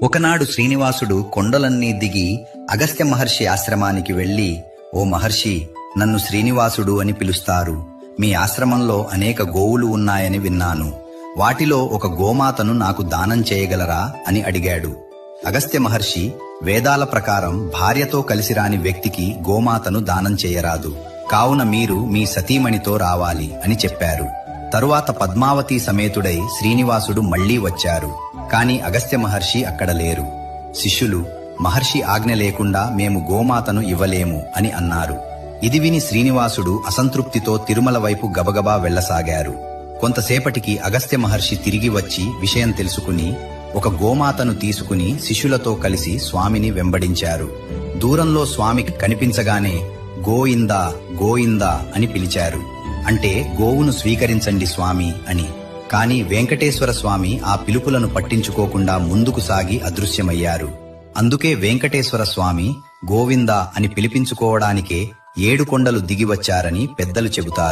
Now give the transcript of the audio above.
ఒకనాడు శ్రీనివాసుడు కొండలన్నీ దిగి అగస్త్య మహర్షి ఆశ్రమానికి వెళ్లి, ఓ మహర్షి, నన్ను శ్రీనివాసుడు అని పిలుస్తారు. మీ ఆశ్రమంలో అనేక గోవులు ఉన్నాయని విన్నాను. వాటిలో ఒక గోమాతను నాకు దానం చేయగలరా అని అడిగాడు. అగస్త్య మహర్షి, వేదాల ప్రకారం భార్యతో కలిసి రాని వ్యక్తికి గోమాతను దానం చేయరాదు. కావున మీరు మీ సతీమణితో రావాలి అని చెప్పారు. తరువాత పద్మావతి సమేతుడై శ్రీనివాసుడు మళ్లీ వచ్చారు. కాని అగస్త్య మహర్షి అక్కడ లేరు. శిష్యులు, మహర్షి ఆజ్ఞ లేకుండా మేము గోమాతను ఇవ్వలేము అని అన్నారు. ఇది విని శ్రీనివాసుడు అసంతృప్తితో తిరుమల వైపు గబగబా వెళ్లసాగారు. కొంతసేపటికి అగస్త్య మహర్షి తిరిగి వచ్చి విషయం తెలుసుకుని ఒక గోమాతను తీసుకుని శిష్యులతో కలిసి స్వామిని వెంబడించారు. దూరంలో స్వామికి కనిపించగానే గోయిందా గోయిందా అని పిలిచారు. అంటే గోవును స్వీకరించండి స్వామి అని. కాని వెంకటేశ్వర స్వామి ఆ పిలుపులను పట్టించుకోకుండా ముందుకు సాగి అదృశ్యమయ్యారు. అందుకే వెంకటేశ్వర స్వామి గోవిందా అని పిలిపించుకోవడానికే 7 కొండలు దిగివచ్చారని పెద్దలు చెబుతారు.